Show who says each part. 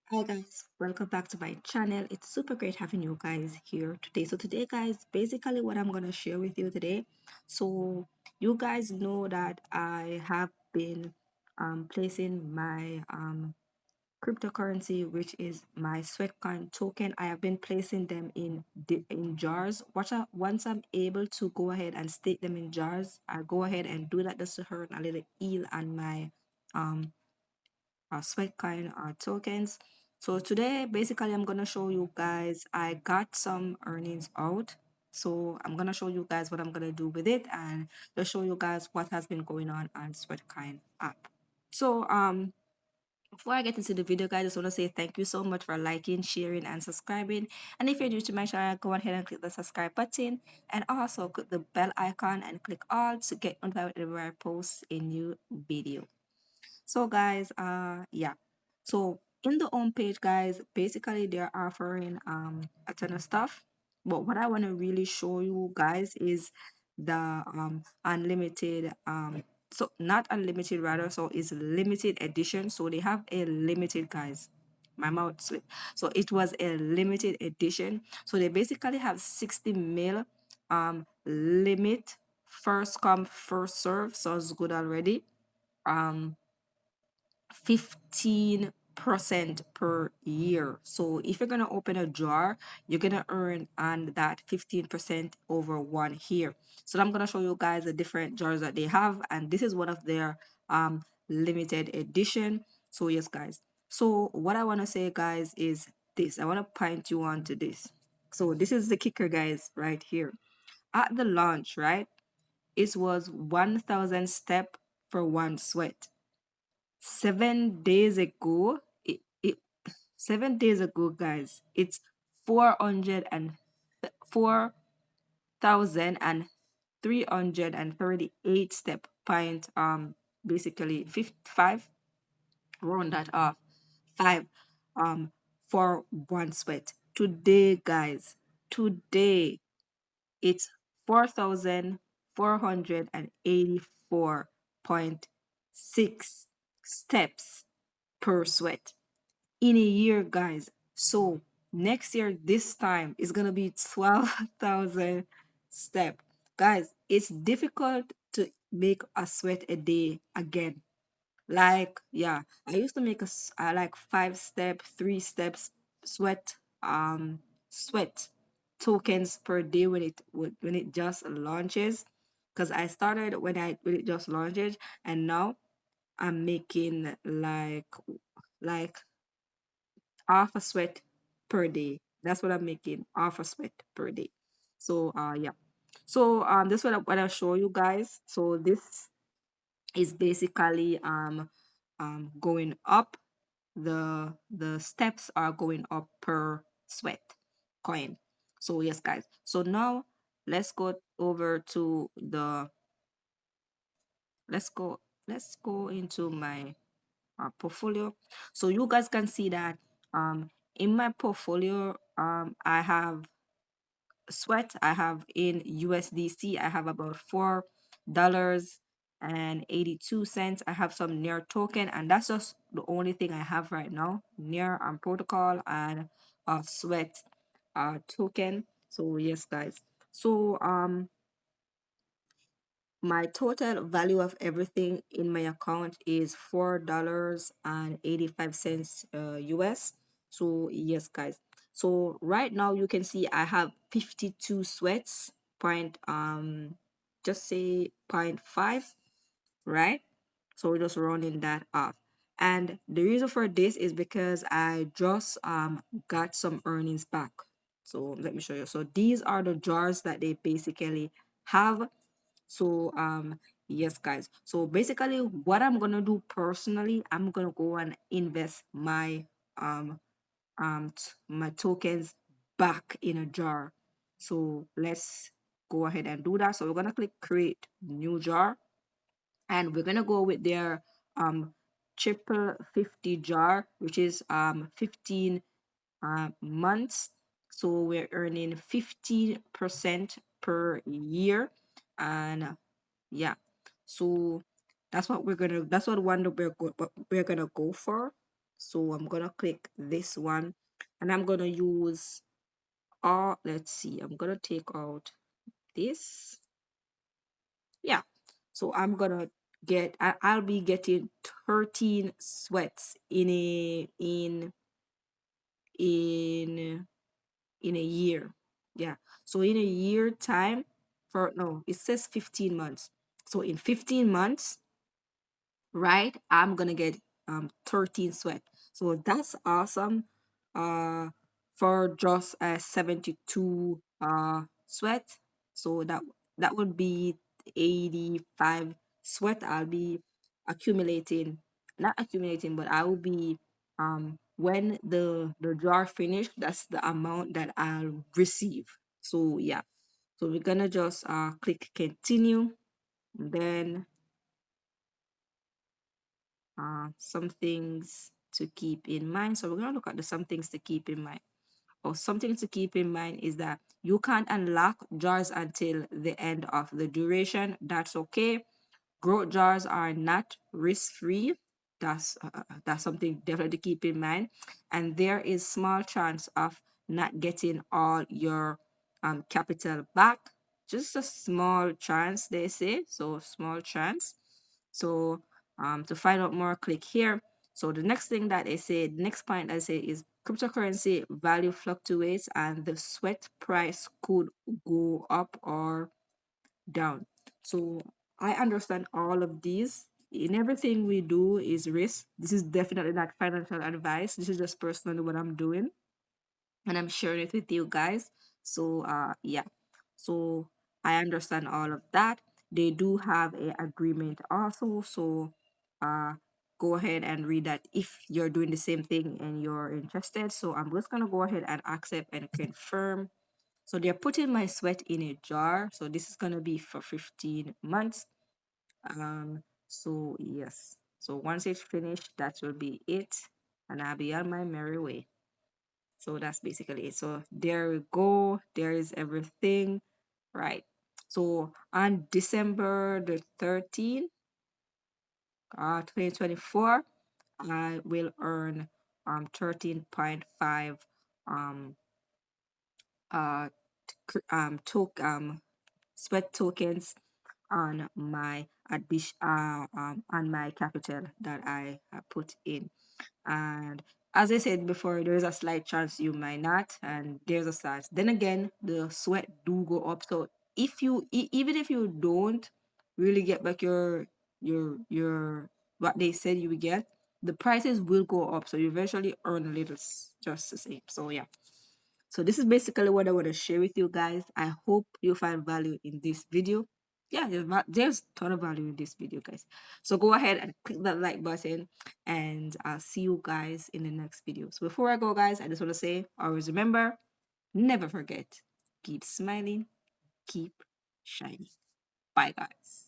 Speaker 1: Hi guys, welcome back to my channel. It's super great having you guys here today. So today guys, basically what I'm gonna share with you today. So you guys know that I have been placing my cryptocurrency, which is my Sweatcoin token. I have been placing them in jars. Once I'm able to go ahead and stake them in jars, I go ahead and do that just to earn a little yield on my um Sweatcoin tokens. So today, basically, I'm gonna show you guys. I got some earnings out, so I'm gonna show you guys what I'm gonna do with it, and to show you guys what has been going on Sweatcoin app. So before I get into the video, guys, I just want to say thank you so much for liking, sharing, and subscribing. And if you're new to my channel, go ahead and click the subscribe button, and also click the bell icon and click all to get notified whenever I post a new video. So guys, yeah. So in the home page, guys, basically they're offering a ton of stuff. But what I want to really show you guys is the unlimited so not unlimited rather, so it's limited edition. So they have a limited, guys. My mouth slip. So it was a limited edition. So they basically have 60 mil limit, first come first serve. So it's good already. um 15% per year. So if you're gonna open a jar, you're gonna earn on that 15% over 1 year. So I'm gonna show you guys the different jars that they have, and this is one of their limited edition. So yes, guys. So what I want to say, guys, is this. I want to point you on to this. So this is the kicker, guys, right here. At the launch, right? It was 1,000 step for one sweat. 7 days ago, 7 days ago, guys, it's 4,338 step point, basically 55, round that off, 5 for one sweat. Today, guys, today it's 4,484.6 steps per sweat in a year, guys. So next year, this time is gonna be 12,000 step. Guys, it's difficult to make a sweat a day again. Like, yeah, I used to make like 5 step, 3 steps sweat, sweat tokens per day when it just launches. Cause I started when it just launches, and now I'm making like half a sweat per day. That's what I'm making, half a sweat per day. So yeah. So this is what I'll show you guys. So this is basically going up. The steps are going up per sweat coin. So yes, guys. So now let's go over to the let's go into my portfolio. So you guys can see that in my portfolio I have sweat. I have in USDC, I have about $4.82. I have some near token, and that's just the only thing I have right now. Near protocol and sweat token. So yes, guys. So my total value of everything in my account is $4.85 US. So yes, guys. So right now you can see I have 52 sweats, point just say point 0.5, right? So we're just rounding that off. And the reason for this is because I just got some earnings back. So let me show you. So these are the jars that they basically have. So yes, guys. So basically what I'm gonna do personally, I'm gonna go and invest my my tokens back in a jar. So let's go ahead and do that. So we're gonna click create new jar, and we're gonna go with their triple 50 jar, which is 15 months. So we're earning 15% per year. And yeah, so that's what one that what we're gonna go for. So I'm gonna click this one, and I'm gonna use all, let's see, I'm gonna take out this. Yeah. So I'm gonna I'll be getting 13 sweats in in in a year. Yeah. So in a year time, for no, it says 15 months. So in 15 months, right, I'm gonna get 13 sweat. So that's awesome. For just a 72 sweat. So that would be 85 sweat I'll be accumulating, not accumulating, but I will be when the jar finish, that's the amount that I'll receive. So yeah. So we're gonna just click continue, then some things to keep in mind. So we're going to look at the some things to keep in mind. Or something to keep in mind is that you can't unlock jars until the end of the duration. That's okay. Growth jars are not risk-free. That's something definitely to keep in mind. And there is small chance of not getting all your capital back. Just a small chance, they say. So small chance. So to find out more, click here. So the next thing that they say, the next point I say is cryptocurrency value fluctuates and the sweat price could go up or down. So I understand all of these. In everything we do is risk. This is definitely not financial advice. This is just personally what I'm doing, and I'm sharing it with you guys. So yeah. So I understand all of that. They do have a agreement also. So uh go ahead and read that if you're doing the same thing and you're interested. So I'm just gonna go ahead and accept and confirm. So they're putting my sweat in a jar. So this is gonna be for 15 months. So yes. So once it's finished, that will be it. And I'll be on my merry way. So that's basically it. So there we go. There is everything. Right. So on December the 13th, 2024, I will earn 13.5 um uh sweat tokens on my on my capital that I put in. And as I said before, there is a slight chance you might not, and there's a chance. Then again, the sweat do go up. So if you even if you don't really get back your what they said you would get, the prices will go up. So you eventually earn a little just the same. So yeah. So this is basically what I want to share with you guys. I hope you find value in this video. Yeah, there's a ton of value in this video, guys. So go ahead and click that like button, and I'll see you guys in the next video. So before I go, guys, I just want to say, always remember, never forget, keep smiling, keep shining. Bye, guys.